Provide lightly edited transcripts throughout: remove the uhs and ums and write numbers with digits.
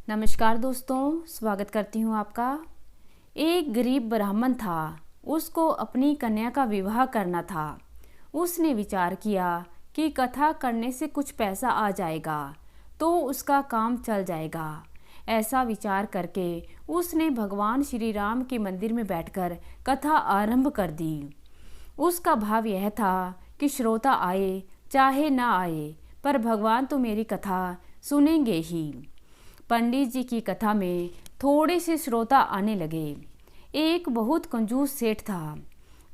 नमस्कार दोस्तों, स्वागत करती हूँ आपका। एक गरीब ब्राह्मण था, उसको अपनी कन्या का विवाह करना था। उसने विचार किया कि कथा करने से कुछ पैसा आ जाएगा तो उसका काम चल जाएगा। ऐसा विचार करके उसने भगवान श्री राम के मंदिर में बैठकर कथा आरंभ कर दी। उसका भाव यह था कि श्रोता आए चाहे ना आए, पर भगवान तो मेरी कथा सुनेंगे ही। पंडित जी की कथा में थोड़े से श्रोता आने लगे। एक बहुत कंजूस सेठ था।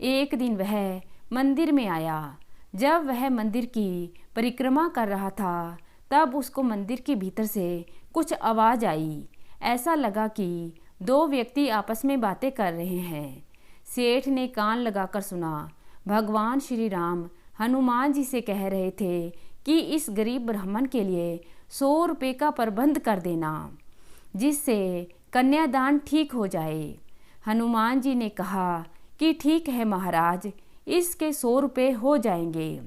एक दिन वह मंदिर में आया। जब वह मंदिर की परिक्रमा कर रहा था तब उसको मंदिर के भीतर से कुछ आवाज़ आई। ऐसा लगा कि दो व्यक्ति आपस में बातें कर रहे हैं। सेठ ने कान लगाकर सुना। भगवान श्री राम हनुमान जी से कह रहे थे कि इस गरीब ब्राह्मण के लिए 100 रुपये का प्रबंध कर देना, जिससे कन्यादान ठीक हो जाए। हनुमान जी ने कहा कि ठीक है महाराज, इसके 100 रुपये हो जाएंगे।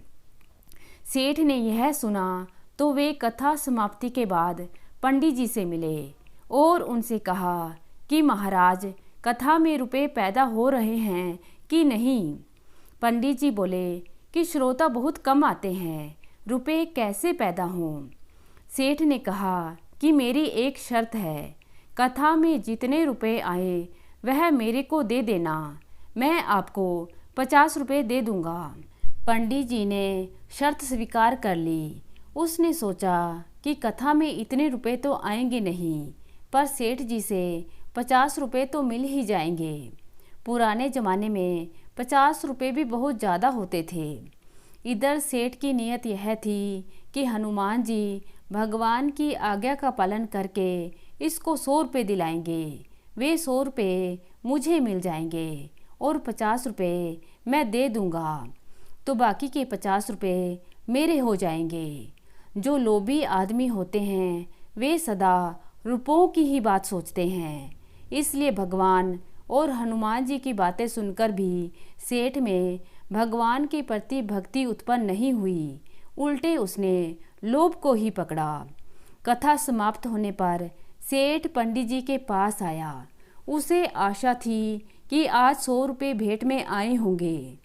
सेठ ने यह सुना तो वे कथा समाप्ति के बाद पंडित जी से मिले और उनसे कहा कि महाराज, कथा में रुपए पैदा हो रहे हैं कि नहीं। पंडित जी बोले कि श्रोता बहुत कम आते हैं, रुपए कैसे पैदा हों। सेठ ने कहा कि मेरी एक शर्त है, कथा में जितने रुपए आए वह मेरे को दे देना, मैं आपको 50 रुपये दे दूंगा। पंडित जी ने शर्त स्वीकार कर ली। उसने सोचा कि कथा में इतने रुपए तो आएंगे नहीं, पर सेठ जी से 50 रुपये तो मिल ही जाएंगे। पुराने ज़माने में 50 रुपये भी बहुत ज़्यादा होते थे। इधर सेठ की नीयत यह थी कि हनुमान जी भगवान की आज्ञा का पालन करके इसको 100 रुपये दिलाएंगे। वे 100 रुपये मुझे मिल जाएंगे और 50 रुपये मैं दे दूंगा, तो बाकी के 50 रुपये मेरे हो जाएंगे। जो लोभी आदमी होते हैं वे सदा रुपयों की ही बात सोचते हैं। इसलिए भगवान और हनुमान जी की बातें सुनकर भी सेठ में भगवान के प्रति भक्ति उत्पन्न नहीं हुई, उल्टे उसने लोभ को ही पकड़ा। कथा समाप्त होने पर सेठ पंडित जी के पास आया। उसे आशा थी कि आज 100 रुपये भेंट में आए होंगे।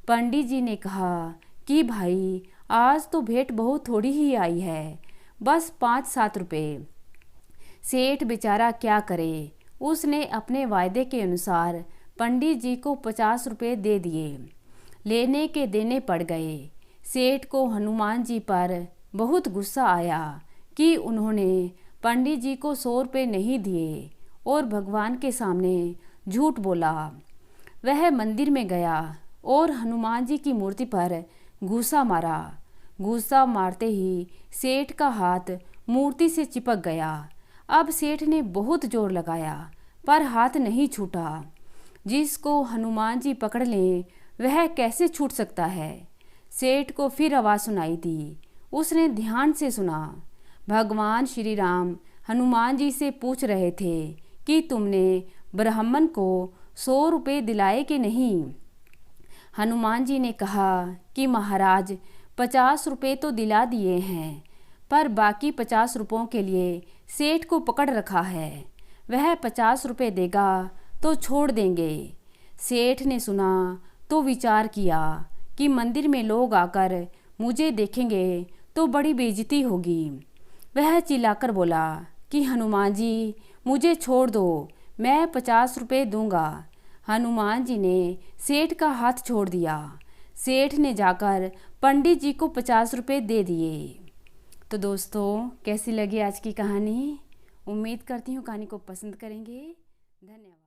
पंडित जी ने कहा कि भाई, आज तो भेंट बहुत थोड़ी ही आई है, बस 5-7 रुपये। सेठ बेचारा क्या करे। उसने अपने वायदे के अनुसार पंडित जी को 50 रुपये दे दिए। लेने के देने पड़ गए। सेठ को हनुमान जी पर बहुत गुस्सा आया कि उन्होंने पंडित जी को 100 रुपये नहीं दिए और भगवान के सामने झूठ बोला। वह मंदिर में गया और हनुमान जी की मूर्ति पर घूंसा मारा। घूंसा मारते ही सेठ का हाथ मूर्ति से चिपक गया। अब सेठ ने बहुत जोर लगाया पर हाथ नहीं छूटा। जिसको हनुमान जी पकड़ लें वह कैसे छूट सकता है। सेठ को फिर आवाज़ सुनाई दी। उसने ध्यान से सुना। भगवान श्री राम हनुमान जी से पूछ रहे थे कि तुमने ब्राह्मण को 100 रुपये दिलाए कि नहीं। हनुमान जी ने कहा कि महाराज, 50 रुपये तो दिला दिए हैं, पर बाकी 50 रुपयों के लिए सेठ को पकड़ रखा है। वह 50 रुपये देगा तो छोड़ देंगे। सेठ ने सुना तो विचार किया कि मंदिर में लोग आकर मुझे देखेंगे तो बड़ी बेइज्जती होगी। वह चिल्लाकर बोला कि हनुमान जी, मुझे छोड़ दो, मैं 50 रुपये दूंगा। हनुमान जी ने सेठ का हाथ छोड़ दिया। सेठ ने जाकर पंडित जी को 50 रुपये दे दिए। तो दोस्तों, कैसी लगी आज की कहानी? उम्मीद करती हूँ कहानी को पसंद करेंगे। धन्यवाद।